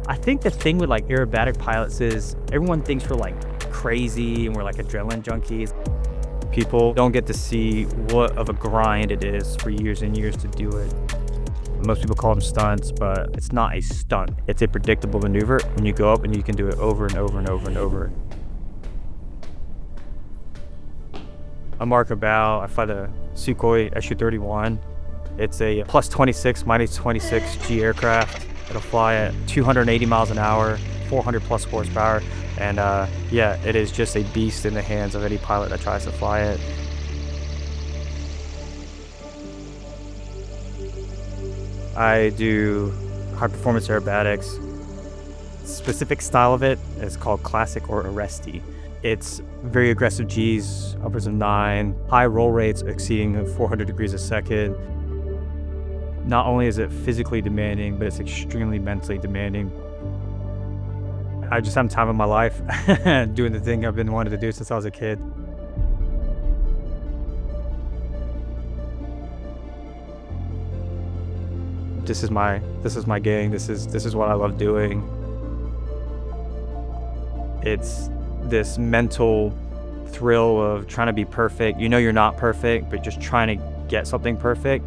I think the thing with like aerobatic pilots is everyone thinks we're like crazy and we're like adrenaline junkies. People don't get to see what of a grind it is for years and years to do it. Most people call them stunts, but it's not a stunt. It's a predictable maneuver when you go up and you can do it over and over and over and over. I'm Marco Bouw. I fly the Sukhoi SU-31. It's a plus 26, minus 26 G aircraft. It'll fly at 280 miles an hour, 400 plus horsepower. And yeah, it is just a beast in the hands of any pilot that tries to fly it. I do high performance aerobatics. Specific style of it is called classic or arresty. It's very aggressive Gs, upwards of 9, high roll rates exceeding 400 degrees a second. Not only is it physically demanding, but it's extremely mentally demanding. I just have time of my life doing the thing I've been wanting to do since I was a kid. This is my gang. This is what I love doing. It's this mental thrill of trying to be perfect. You know you're not perfect, but just trying to get something perfect.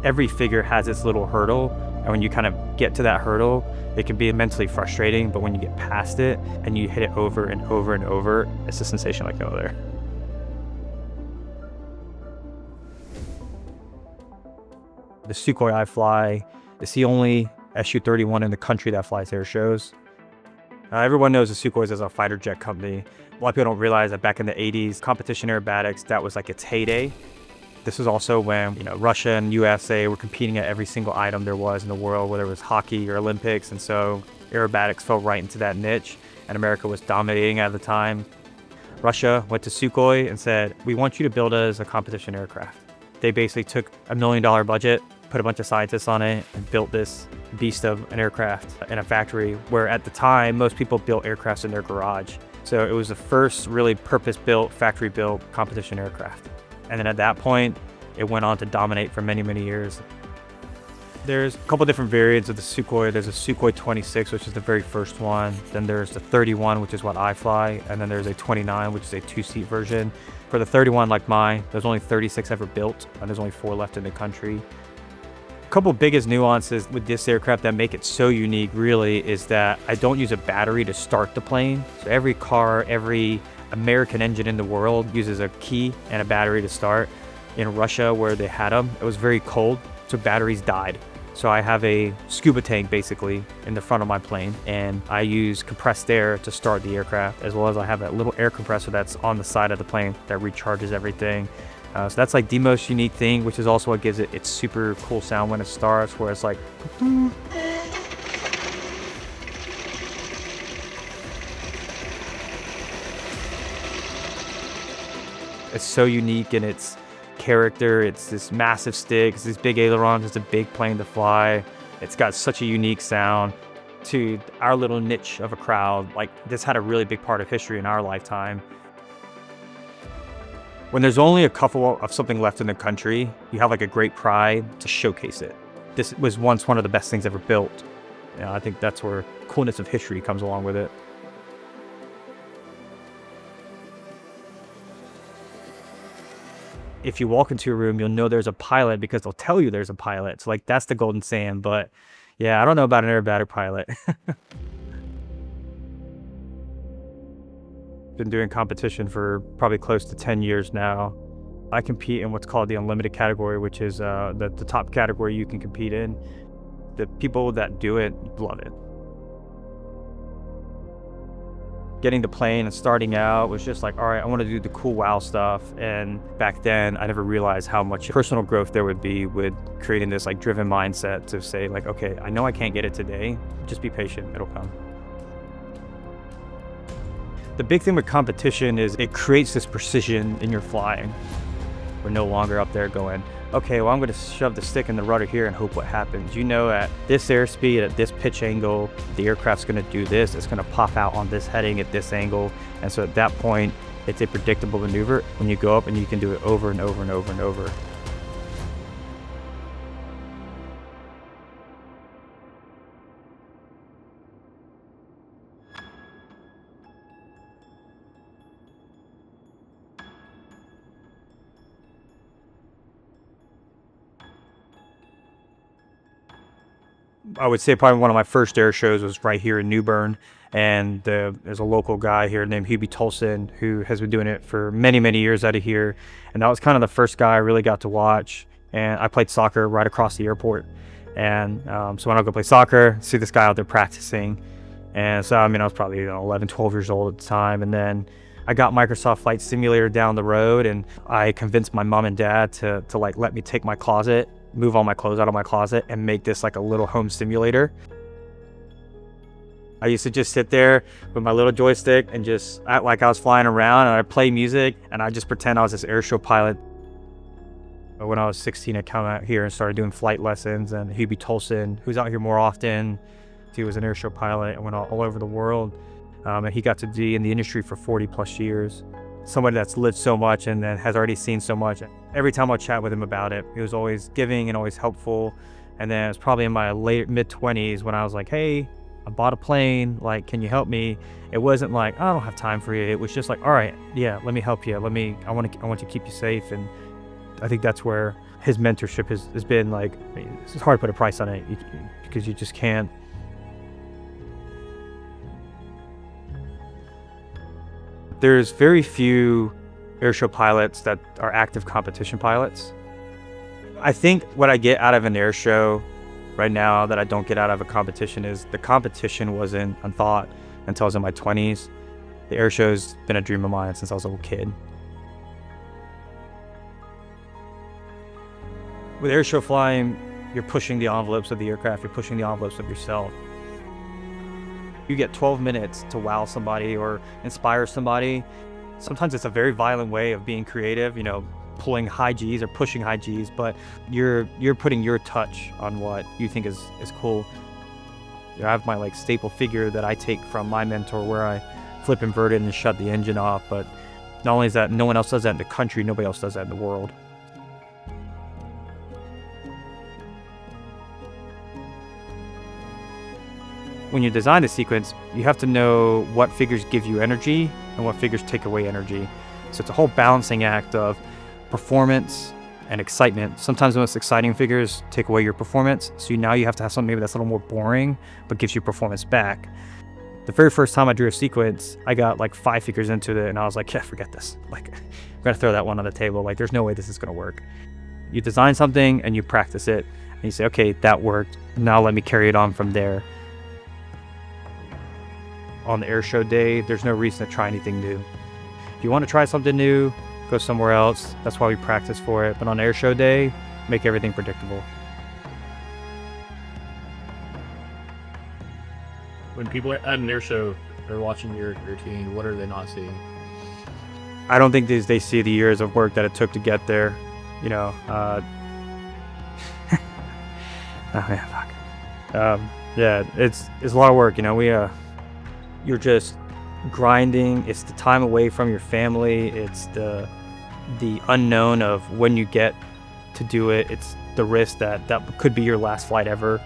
Every figure has its little hurdle, and when you kind of get to that hurdle, it can be mentally frustrating, but when you get past it and you hit it over and over and over, it's a sensation like no other. The Sukhoi I fly is the only SU-31 in the country that flies air shows. Everyone knows the Sukhoi is a fighter jet company. A lot of people don't realize that back in the 80s, competition aerobatics, that was like its heyday. This was also when, Russia and USA were competing at every single item there was in the world, whether it was hockey or Olympics, and so aerobatics fell right into that niche, and America was dominating at the time. Russia went to Sukhoi and said, "We want you to build us a competition aircraft." They basically took $1 million budget, put a bunch of scientists on it, and built this beast of an aircraft in a factory where at the time, most people built aircrafts in their garage. So it was the first really purpose-built, factory-built competition aircraft. And then at that point, it went on to dominate for many, many years. There's a couple different variants of the Sukhoi. There's a Sukhoi 26, which is the very first one. Then there's the 31, which is what I fly. And then there's a 29, which is a two-seat version. For the 31, like mine, there's only 36 ever built, and there's only 4 left in the country. A couple biggest nuances with this aircraft that make it so unique really is that I don't use a battery to start the plane. So every car, every American engine in the world uses a key and a battery to start. In Russia, where they had them, it was very cold, so batteries died. So I have a scuba tank basically in the front of my plane, and I use compressed air to start the aircraft, as well as I have that little air compressor that's on the side of the plane that recharges everything. So that's like the most unique thing, which is also what gives it its super cool sound when it starts, where it's like it's so unique in its character. It's this massive stick, it's these big ailerons, it's a big plane to fly. It's got such a unique sound. To our little niche of a crowd, like this had a really big part of history in our lifetime. When there's only a couple of something left in the country, you have like a great pride to showcase it. This was once one of the best things ever built. I think that's where coolness of history comes along with it. If you walk into a room, you'll know there's a pilot because they'll tell you there's a pilot. So like that's the golden sand, but yeah, I don't know about an aerobatic pilot. Been doing competition for probably close to 10 years now. I compete in what's called the unlimited category, which is the top category you can compete in. The people that do it love it. Getting the plane and starting out was just like, all right, I want to do the cool wow stuff. And back then, I never realized how much personal growth there would be with creating this like driven mindset to say like, okay, I know I can't get it today. Just be patient, it'll come. The big thing with competition is it creates this precision in your flying. We're no longer up there going, okay, well, I'm going to shove the stick in the rudder here and hope what happens. You know, at this airspeed, at this pitch angle, the aircraft's going to do this. It's going to pop out on this heading at this angle. And so at that point, it's a predictable maneuver when you go up and you can do it over and over and over and over. I would say probably one of my first air shows was right here in New Bern, and there's a local guy here named Hubie Tolson who has been doing it for many, many years out of here, and that was kind of the first guy I really got to watch. And I played soccer right across the airport, and so when I go play soccer, see this guy out there practicing, and so I mean I was probably 11, 12 years old at the time, and then I got Microsoft Flight Simulator down the road, and I convinced my mom and dad to like let me take my closet, move all my clothes out of my closet, and make this like a little home simulator. I used to just sit there with my little joystick and just act like I was flying around, and I'd play music, and I'd just pretend I was this airshow pilot. But when I was 16, I came out here and started doing flight lessons, and Hubie Tolson, who's out here more often, he was an airshow pilot and went all over the world. And he got to be in the industry for 40 plus years. Somebody that's lived so much and then has already seen so much. Every time I chat with him about it, he was always giving and always helpful. And then it was probably in my late mid-20s when I was like, hey, I bought a plane, like, can you help me? It wasn't like, I don't have time for you. It was just like, all right, yeah, let me help you. I want to keep you safe. And I think that's where his mentorship has been. Like, it's hard to put a price on it because you just can't. There's very few airshow pilots that are active competition pilots. I think what I get out of an air show right now that I don't get out of a competition is the competition wasn't a thought until I was in my 20s. The air show's been a dream of mine since I was a little kid. With air show flying, you're pushing the envelopes of the aircraft, you're pushing the envelopes of yourself. You get 12 minutes to wow somebody or inspire somebody. Sometimes it's a very violent way of being creative, pulling high G's or pushing high G's, but you're putting your touch on what you think is cool. I have my staple figure that I take from my mentor where I flip inverted and shut the engine off, but not only is that, no one else does that in the country, nobody else does that in the world. When you design the sequence, you have to know what figures give you energy and what figures take away energy. So it's a whole balancing act of performance and excitement. Sometimes the most exciting figures take away your performance, so now you have to have something maybe that's a little more boring, but gives you performance back. The very first time I drew a sequence, I got 5 figures into it, and I was like, yeah, forget this. I'm gonna throw that one on the table. There's no way this is gonna work. You design something and you practice it, and you say, okay, that worked. Now let me carry it on from there. On the air show day, there's no reason to try anything new. If you want to try something new, go somewhere else. That's why we practice for it. But on air show day, make everything predictable. When people at an air show are watching your routine, what are they not seeing? I don't think they see the years of work that it took to get there. Oh man, fuck. Yeah, it's a lot of work. You're just grinding. It's the time away from your family. It's the unknown of when you get to do it. It's the risk that could be your last flight ever.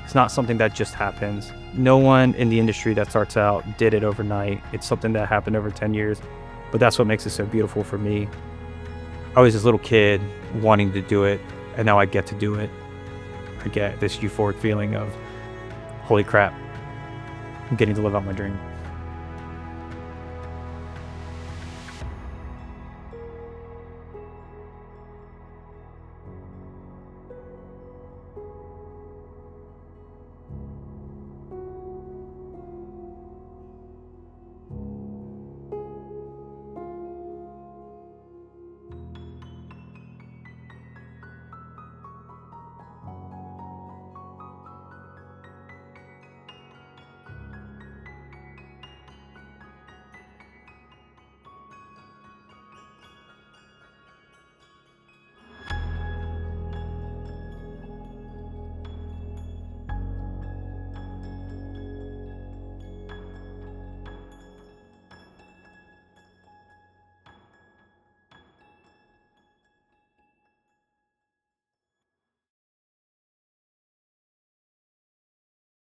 It's not something that just happens. No one in the industry that starts out did it overnight. It's something that happened over 10 years. But that's what makes it so beautiful for me. I was this little kid wanting to do it, and now I get to do it. I get this euphoric feeling of, holy crap, I'm getting to live out my dream.